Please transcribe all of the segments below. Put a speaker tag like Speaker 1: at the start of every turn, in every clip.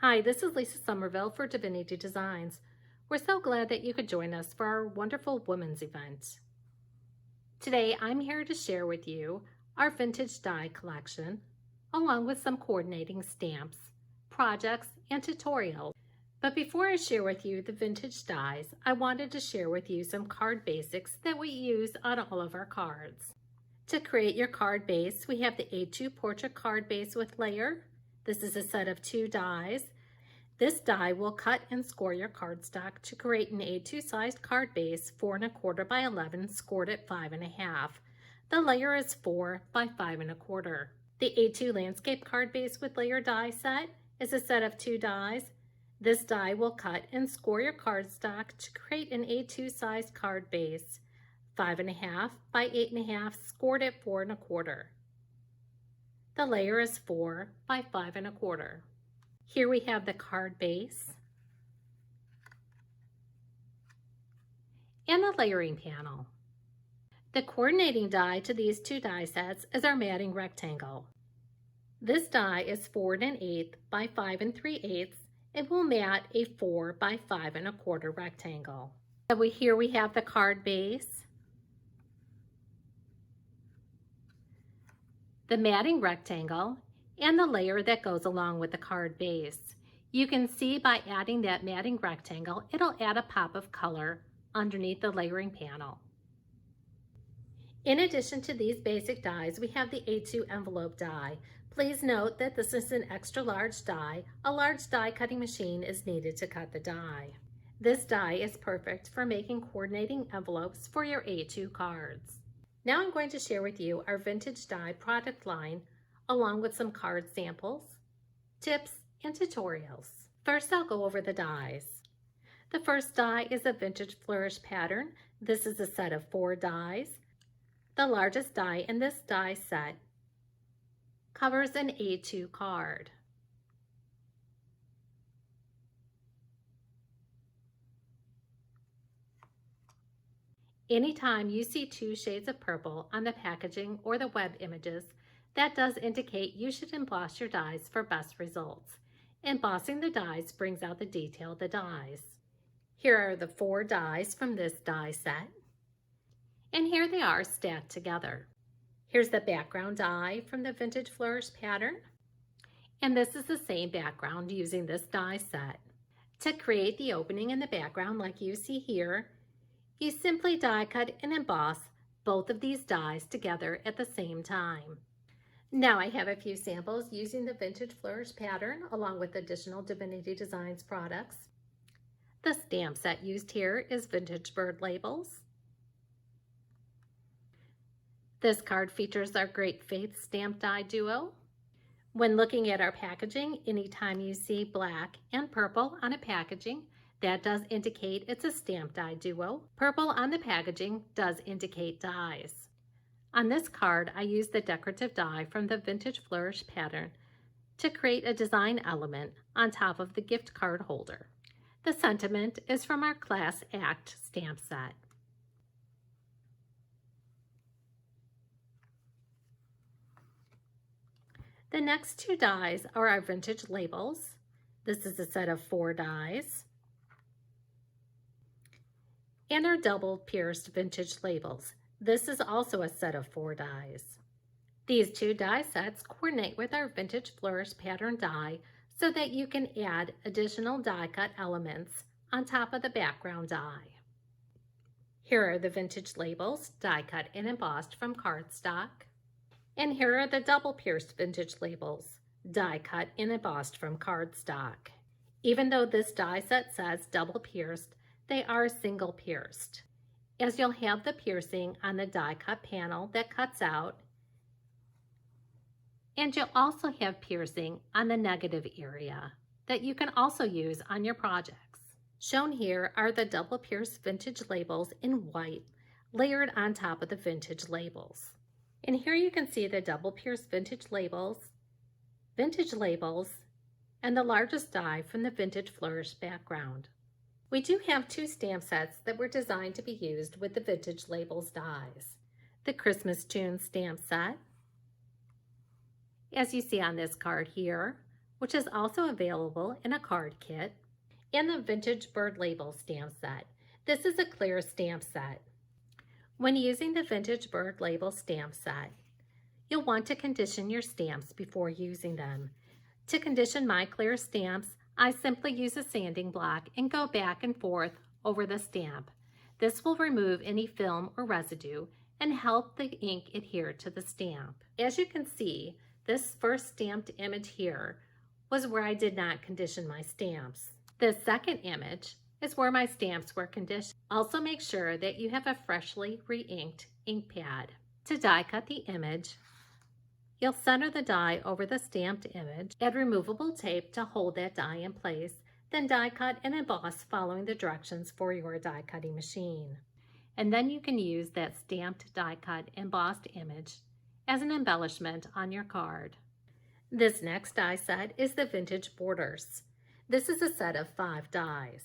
Speaker 1: Hi, this is Lisa Somerville for Divinity Designs. We're so glad that you could join us for our wonderful women's event. Today, I'm here to share with you our vintage die collection, along with some coordinating stamps, projects, and tutorials. But before I share with you the vintage dies, I wanted to share with you some card basics that we use on all of our cards. To create your card base, we have the A2 portrait card base with layer. This is a set of 2 dies. This die will cut and score your cardstock to create an A2 sized card base 4 1/4 by 11 scored at 5 1/2. The layer is 4 by 5 1/4. The A2 landscape card base with layer die set is a set of 2 dies. This die will cut and score your cardstock to create an A2 sized card base 5 1/2 by 8 1/2 scored at 4 1/4. The layer is 4 by 5 1/4. Here we have the card base and the layering panel. The coordinating die to these 2 die sets is our matting rectangle. This die is 4 1/8 by 5 3/8 and will mat a 4 by 5 1/4 rectangle. So here we have the card base, the matting rectangle, and the layer that goes along with the card base. You can see by adding that matting rectangle, it'll add a pop of color underneath the layering panel. In addition to these basic dies, we have the A2 envelope die. Please note that this is an extra large die. A large die cutting machine is needed to cut the die. This die is perfect for making coordinating envelopes for your A2 cards. Now I'm going to share with you our vintage die product line along with some card samples, tips, and tutorials. First, I'll go over the dies. The first die is a vintage flourish pattern. This is a set of 4 dies. The largest die in this die set covers an A2 card. Anytime you see 2 shades of purple on the packaging or the web images, that does indicate you should emboss your dies for best results. Embossing the dies brings out the detail of the dies. Here are the 4 dies from this die set, and here they are stacked together. Here's the background die from the vintage flourish pattern, and this is the same background using this die set. To create the opening in the background like you see here, you simply die cut and emboss both of these dies together at the same time. Now I have a few samples using the vintage flourish pattern along with additional Divinity Designs products. The stamp set used here is vintage bird labels. This card features our Great Faith stamp die duo. When looking at our packaging, anytime you see black and purple on a packaging, that does indicate it's a stamp die duo. Purple on the packaging does indicate dies. On this card, I used the decorative die from the vintage flourish pattern to create a design element on top of the gift card holder. The sentiment is from our Class Act stamp set. The next 2 dies are our vintage labels. This is a set of 4 dies, and our double pierced vintage labels. This is also a set of 4 dies. These 2 die sets coordinate with our vintage flourish pattern die so that you can add additional die cut elements on top of the background die. Here are the vintage labels, die cut and embossed from cardstock. And here are the double pierced vintage labels, die cut and embossed from cardstock. Even though this die set says double pierced, they are single pierced, as you'll have the piercing on the die cut panel that cuts out, and you'll also have piercing on the negative area that you can also use on your projects. Shown here are the double pierced vintage labels in white layered on top of the vintage labels. And here you can see the double pierced vintage labels, and the largest die from the vintage flourish background. We do have 2 stamp sets that were designed to be used with the vintage labels dies. The Christmas Tune stamp set, as you see on this card here, which is also available in a card kit, and the Vintage Bird Label stamp set. This is a clear stamp set. When using the Vintage Bird Label stamp set, you'll want to condition your stamps before using them. To condition my clear stamps, I simply use a sanding block and go back and forth over the stamp. This will remove any film or residue and help the ink adhere to the stamp. As you can see, this first stamped image here was where I did not condition my stamps. The second image is where my stamps were conditioned. Also make sure that you have a freshly re-inked ink pad. To die cut the image, you'll center the die over the stamped image, add removable tape to hold that die in place, then die cut and emboss following the directions for your die cutting machine. And then you can use that stamped die cut embossed image as an embellishment on your card. This next die set is the Vintage Borders. This is a set of 5 dies.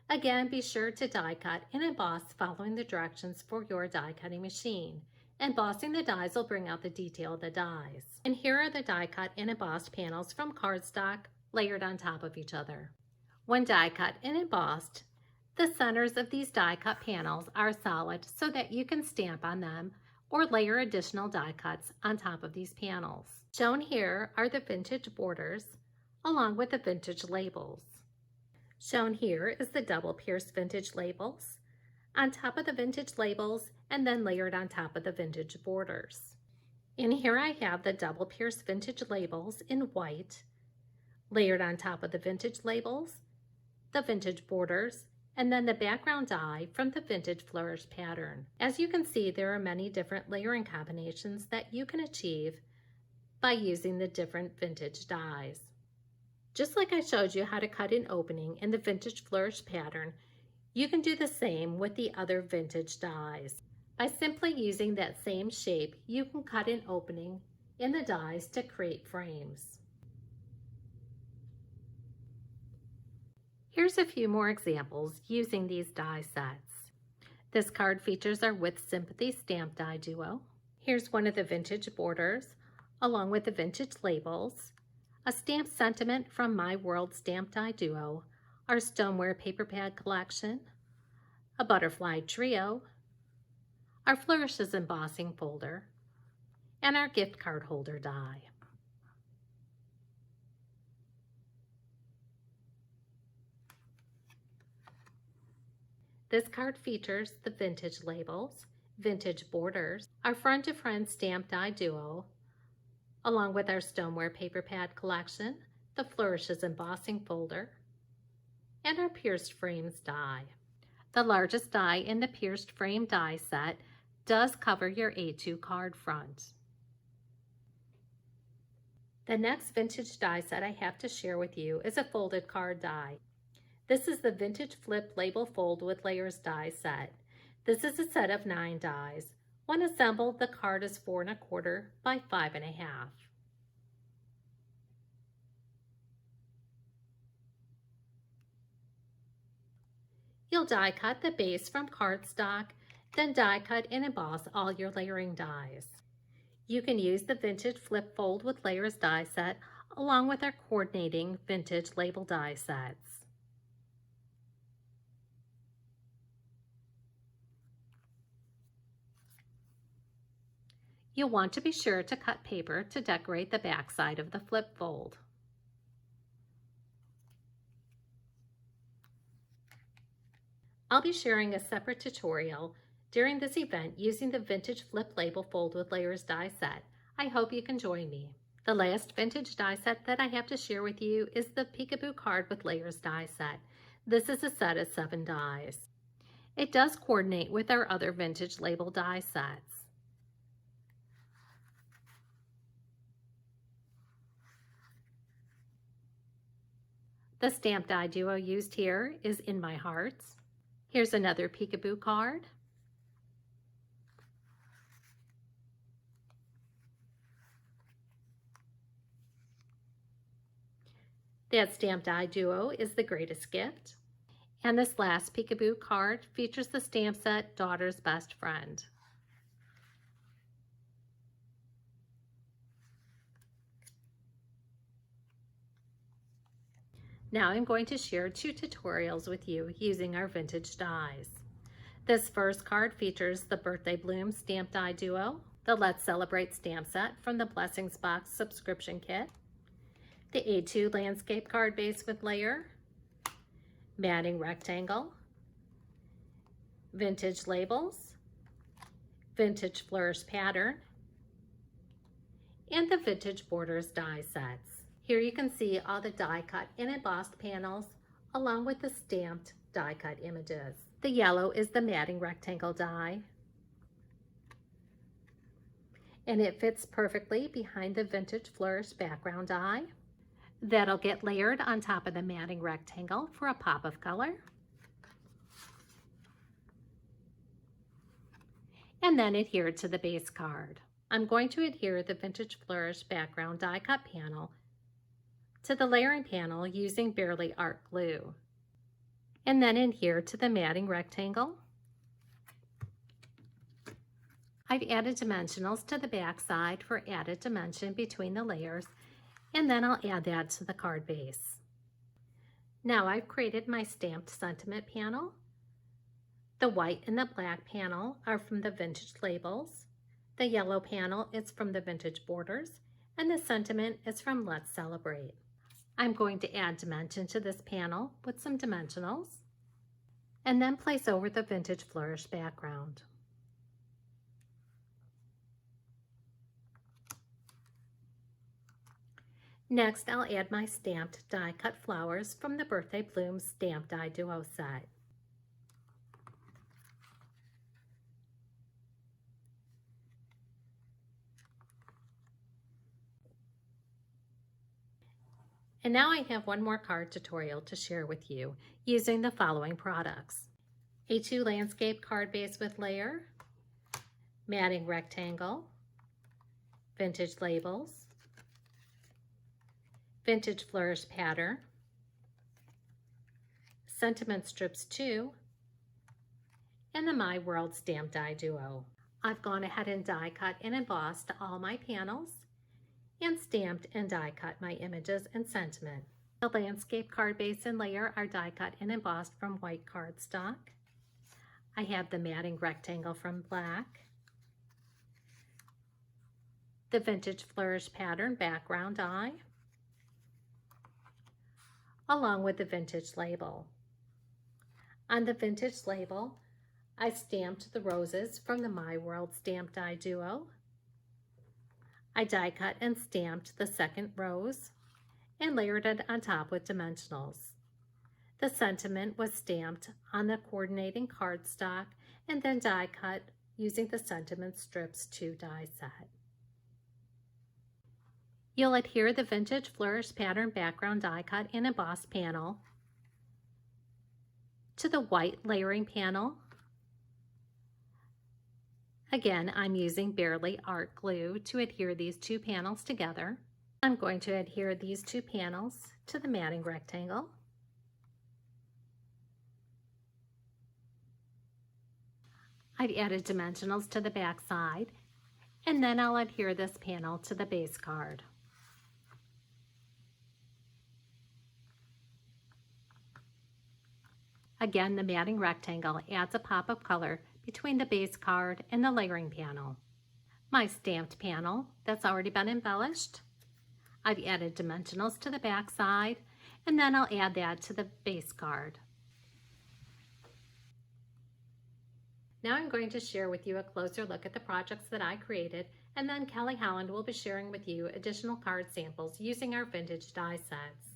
Speaker 1: Again, be sure to die cut and emboss following the directions for your die cutting machine. Embossing the dies will bring out the detail of the dies. And here are the die cut and embossed panels from cardstock layered on top of each other. When die cut and embossed, the centers of these die cut panels are solid so that you can stamp on them or layer additional die cuts on top of these panels. Shown here are the vintage borders along with the vintage labels. Shown here is the double pierced vintage labels on top of the vintage labels and then layered on top of the vintage borders. And here I have the double pierced vintage labels in white, layered on top of the vintage labels, the vintage borders, and then the background die from the vintage flourish pattern. As you can see, there are many different layering combinations that you can achieve by using the different vintage dies. Just like I showed you how to cut an opening in the vintage flourish pattern, you can do the same with the other vintage dies. By simply using that same shape, you can cut an opening in the dies to create frames. Here's a few more examples using these die sets. This card features our With Sympathy stamp die duo. Here's one of the vintage borders, along with the vintage labels, a stamp sentiment from My World stamp die duo, our stoneware paper pad collection, a butterfly trio, our Flourishes embossing folder, and our gift card holder die. This card features the vintage labels, vintage borders, our Friend to Friend stamp die duo, along with our stoneware paper pad collection, the Flourishes embossing folder, and our pierced frames die. The largest die in the pierced frame die set does cover your A2 card front. The next vintage die set I have to share with you is a folded card die. This is the Vintage Flip Label Fold with Layers die set. This is a set of 9 dies. When assembled, the card is 4 1/4 by 5 1/2. You'll die cut the base from cardstock, then die cut and emboss all your layering dies. You can use the Vintage Flip Fold with Layers die set along with our coordinating vintage label die sets. You'll want to be sure to cut paper to decorate the back side of the flip fold. I'll be sharing a separate tutorial during this event using the Vintage Flip Label Fold with Layers die set. I hope you can join me. The last vintage die set that I have to share with you is the Peekaboo Card with Layers die set. This is a set of 7 dies. It does coordinate with our other vintage label die sets. The stamp die duo used here is In My Hearts. Here's another Peekaboo card. That stamp die duo is The Greatest Gift. And this last Peekaboo card features the stamp set Daughter's Best Friend. Now I'm going to share 2 tutorials with you using our vintage dies. This first card features the Birthday Bloom Stamp Die Duo, the Let's Celebrate stamp set from the Blessings Box subscription kit, the A2 landscape card base with layer, matting rectangle, vintage labels, vintage flourish pattern, and the vintage borders die sets. Here you can see all the die cut and embossed panels along with the stamped die cut images. The yellow is the matting rectangle die, and it fits perfectly behind the vintage flourish background die. That'll get layered on top of the matting rectangle for a pop of color. And then adhere to the base card. I'm going to adhere the vintage flourish background die cut panel to the layering panel using Barely Art glue, and then adhere to the matting rectangle. I've added dimensionals to the back side for added dimension between the layers, and then I'll add that to the card base. Now I've created my stamped sentiment panel. The white and the black panel are from the vintage labels. The yellow panel is from the vintage borders, and the sentiment is from Let's Celebrate. I'm going to add dimension to this panel with some dimensionals, and then place over the vintage flourish background. Next, I'll add my stamped die cut flowers from the Birthday Bloom Stamp Die Duo set. And now I have one more card tutorial to share with you using the following products: A2 landscape card base with layer, matting rectangle, vintage labels, vintage flourish pattern, sentiment strips 2, and the My World Stamp Die Duo. I've gone ahead and die cut and embossed all my panels and stamped and die cut my images and sentiment. The landscape card base and layer are die cut and embossed from white cardstock. I have the matting rectangle from black, the vintage flourish pattern background die, along with the vintage label. On the vintage label, I stamped the roses from the My World Stamp Die Duo. I die cut and stamped the second rose and layered it on top with dimensionals. The sentiment was stamped on the coordinating cardstock and then die cut using the sentiment strips 2 die set. You'll adhere the vintage flourish pattern background die cut and embossed panel to the white layering panel. Again, I'm using Barely Art glue to adhere these 2 panels together. I'm going to adhere these 2 panels to the matting rectangle. I've added dimensionals to the back side, and then I'll adhere this panel to the base card. Again, the matting rectangle adds a pop of color between the base card and the layering panel. My stamped panel that's already been embellished. I've added dimensionals to the back side, and then I'll add that to the base card. Now I'm going to share with you a closer look at the projects that I created, and then Kelly Holland will be sharing with you additional card samples using our vintage die sets.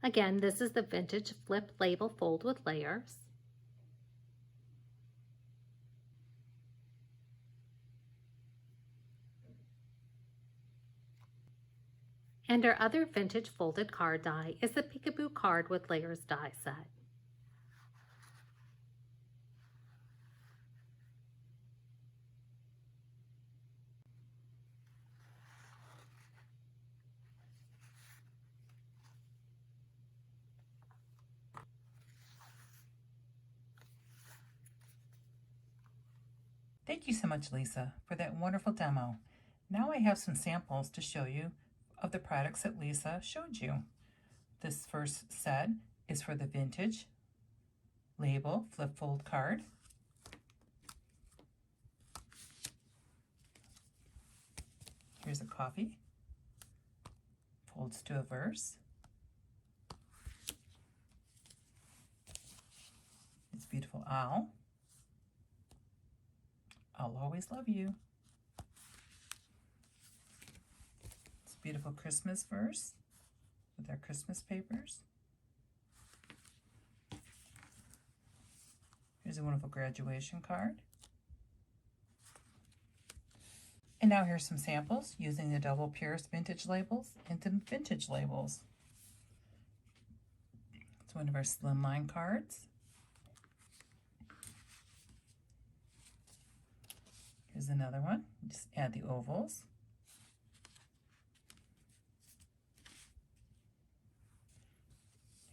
Speaker 1: Again, this is the vintage flip label fold with layers. And our other vintage folded card die is the Peekaboo card with layers die set.
Speaker 2: Thank you so much, Lisa, for that wonderful demo. Now I have some samples to show you of the products that Lisa showed you. This first set is for the vintage label flip fold card. Here's a coffee, folds to a verse. It's beautiful owl. I'll always love you. It's a beautiful Christmas verse with our Christmas papers. Here's a wonderful graduation card. And now here's some samples using the double pierced vintage labels into vintage labels. It's one of our slimline cards. Here's another one. Just add the ovals.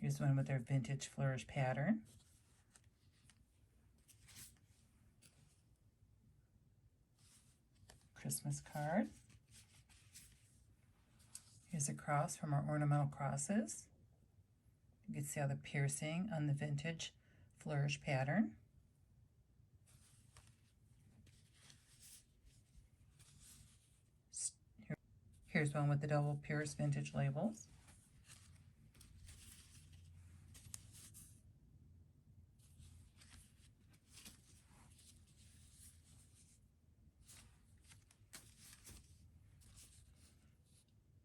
Speaker 2: Here's one with their vintage flourish pattern. Christmas card. Here's a cross from our ornamental crosses. You can see how the piercing on the vintage flourish pattern. Here's one with the double pierced vintage labels.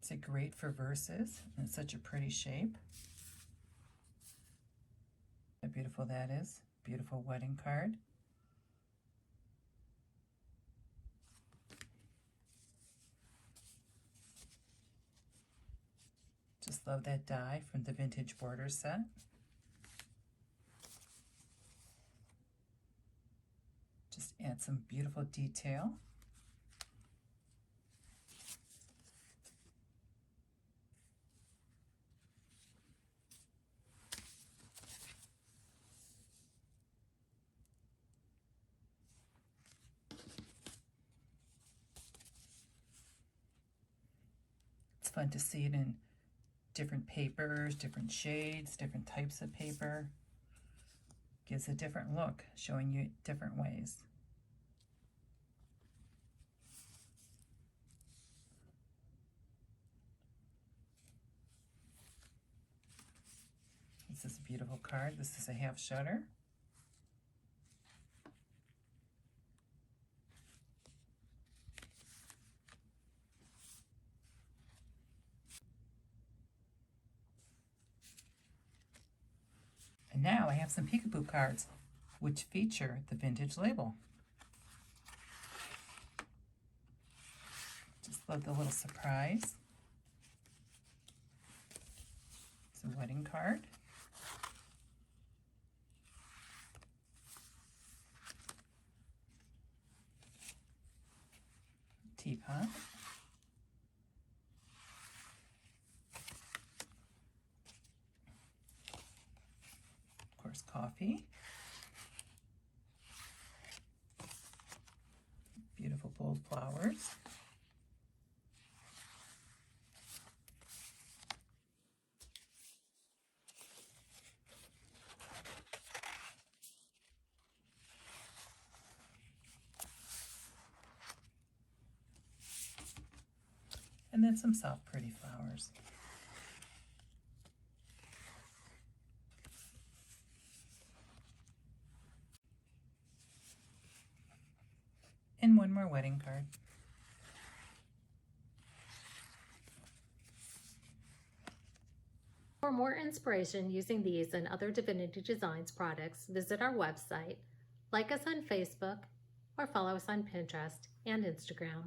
Speaker 2: It's great for verses, and it's such a pretty shape. How beautiful that is. Beautiful wedding card. Just love that die from the vintage border set. Just add some beautiful detail. It's fun to see it in different papers, different shades, different types of paper. Gives a different look, showing you different ways. This is a beautiful card. This is a half shutter. And now I have some peekaboo cards, which feature the vintage label. Just love the little surprise. It's a wedding card. Teapot. Of course, coffee. Beautiful bold flowers. And then some soft, pretty flowers. And one more wedding card.
Speaker 1: For more inspiration using these and other Divinity Designs products, visit our website, like us on Facebook, or follow us on Pinterest and Instagram.